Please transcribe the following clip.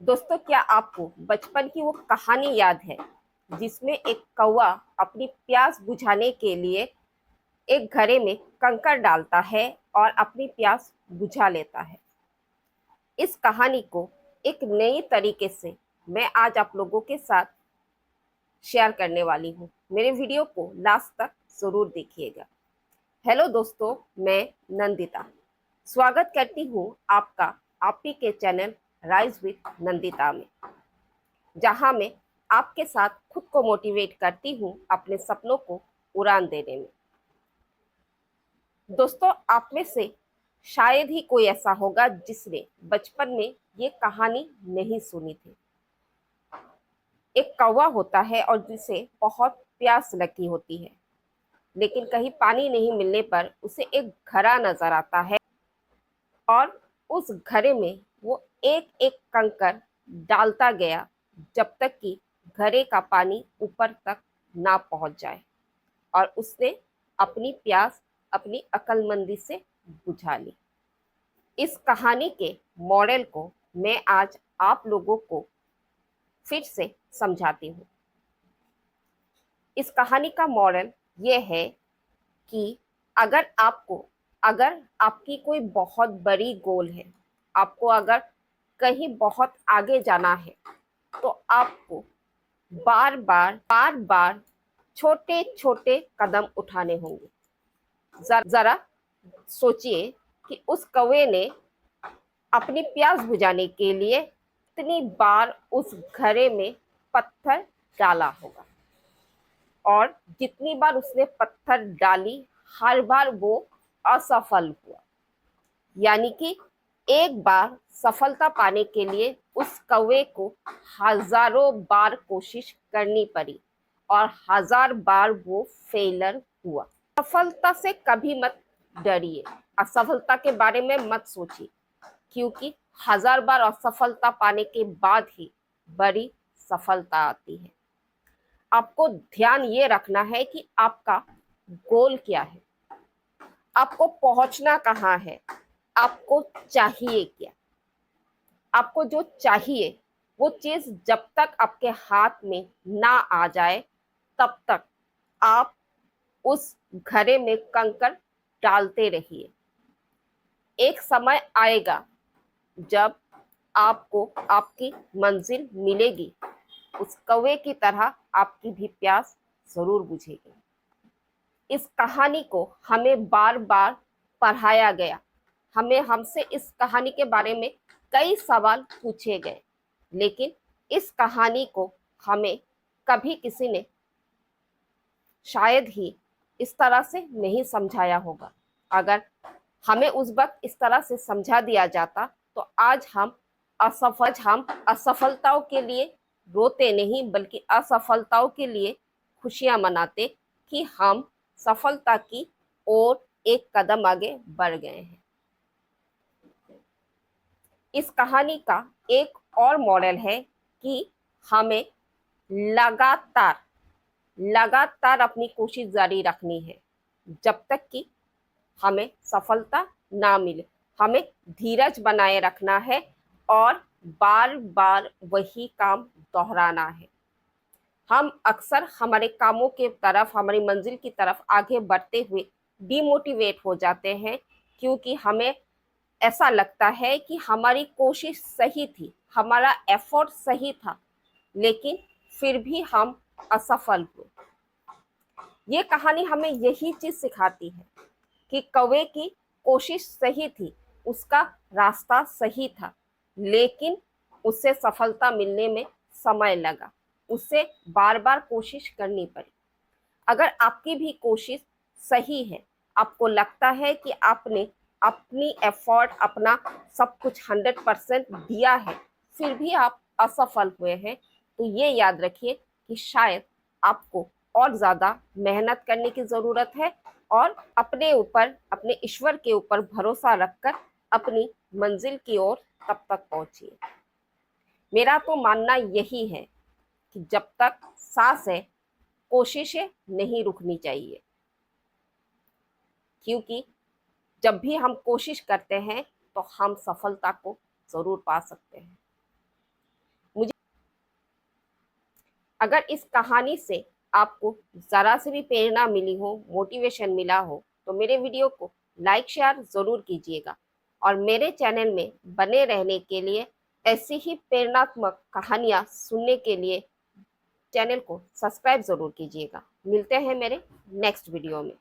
दोस्तों, क्या आपको बचपन की वो कहानी याद है जिसमें एक कौवा अपनी प्यास बुझाने के लिए एक घड़े में कंकड़ डालता है और अपनी प्यास बुझा लेता है। इस कहानी को एक नई तरीके से मैं आज आप लोगों के साथ शेयर करने वाली हूँ। मेरे वीडियो को लास्ट तक जरूर देखिएगा। हेलो दोस्तों, मैं नंदिता स्वागत करती हूँ आपका आपी के चैनल राइज विद नंदिता में, जहां मैं आपके साथ खुद को मोटिवेट करती हूँ अपने सपनों को उड़ान देने में। दोस्तों, आप में से शायद ही कोई ऐसा होगा जिसने बचपन में ये कहानी नहीं सुनी थी। एक कौवा होता है और जिसे बहुत प्यास लगी होती है, लेकिन कहीं पानी नहीं मिलने पर उसे एक घड़ा नजर आता है और उस घड़े में वो एक एक कंकर डालता गया जब तक कि घड़े का पानी ऊपर तक ना पहुंच जाए और उसने अपनी प्यास अपनी अक्लमंदी से बुझा ली। इस कहानी के मॉडल को मैं आज आप लोगों को फिर से समझाती हूँ। इस कहानी का मॉडल ये है कि अगर आपकी कोई बहुत बड़ी गोल है, आपको अगर कहीं बहुत आगे जाना है, तो आपको बार बार छोटे छोटे कदम उठाने होंगे। जरा सोचिए कि उस कौवे ने अपनी प्यास बुझाने के लिए कितनी बार उस घड़े में पत्थर डाला होगा, और जितनी बार उसने पत्थर डाली हर बार वो असफल हुआ। यानी कि एक बार सफलता पाने के लिए उस कौवे को हजारों बार कोशिश करनी पड़ी और हजार बार वो फेलर हुआ। असफलता से कभी मत डरिए, असफलता के बारे में मत सोचिए, क्योंकि हजार बार असफलता पाने के बाद ही बड़ी सफलता आती है। आपको ध्यान ये रखना है कि आपका गोल क्या है, आपको पहुंचना कहाँ है, आपको चाहिए क्या। आपको जो चाहिए वो चीज जब तक आपके हाथ में ना आ जाए तब तक आप उस घड़े में कंकड़ डालते रहिए। एक समय आएगा जब आपको आपकी मंजिल मिलेगी। उस कौवे की तरह आपकी भी प्यास जरूर बुझेगी। इस कहानी को हमें बार बार पढ़ाया गया, हमसे इस कहानी के बारे में कई सवाल पूछे गए, लेकिन इस कहानी को हमें कभी किसी ने शायद ही इस तरह से नहीं समझाया होगा। अगर हमें उस वक्त इस तरह से समझा दिया जाता तो आज हम असफलताओं के लिए रोते नहीं, बल्कि असफलताओं के लिए खुशियां मनाते कि हम सफलता की ओर एक कदम आगे बढ़ गए हैं। इस कहानी का एक और मॉडल है कि हमें लगातार लगातार अपनी कोशिश जारी रखनी है जब तक कि हमें सफलता ना मिले। हमें धीरज बनाए रखना है और बार बार वही काम दोहराना है। हम अक्सर हमारे कामों के तरफ, हमारी मंजिल की तरफ आगे बढ़ते हुए डिमोटिवेट हो जाते हैं, क्योंकि हमें ऐसा लगता है कि हमारी कोशिश सही थी, हमारा एफर्ट सही था, लेकिन फिर भी हम असफल हुए। ये कहानी हमें यही चीज सिखाती है कि कौवे की कोशिश सही थी, उसका रास्ता सही था, लेकिन उसे सफलता मिलने में समय लगा, उसे बार बार कोशिश करनी पड़ी। अगर आपकी भी कोशिश सही है, आपको लगता है कि आपने अपनी एफर्ट, अपना सब कुछ 100% दिया है, फिर भी आप असफल हुए हैं, तो ये याद रखिए कि शायद आपको और ज्यादा मेहनत करने की जरूरत है और अपने ऊपर, अपने ईश्वर के ऊपर भरोसा रखकर अपनी मंजिल की ओर तब तक पहुंचिए। मेरा तो मानना यही है कि जब तक सांस है कोशिशें नहीं रुकनी चाहिए, क्योंकि जब भी हम कोशिश करते हैं तो हम सफलता को जरूर पा सकते हैं। अगर इस कहानी से आपको ज़रा से भी प्रेरणा मिली हो, मोटिवेशन मिला हो, तो मेरे वीडियो को लाइक शेयर ज़रूर कीजिएगा और मेरे चैनल में बने रहने के लिए, ऐसी ही प्रेरणात्मक कहानियाँ सुनने के लिए चैनल को सब्सक्राइब ज़रूर कीजिएगा। मिलते हैं मेरे नेक्स्ट वीडियो में।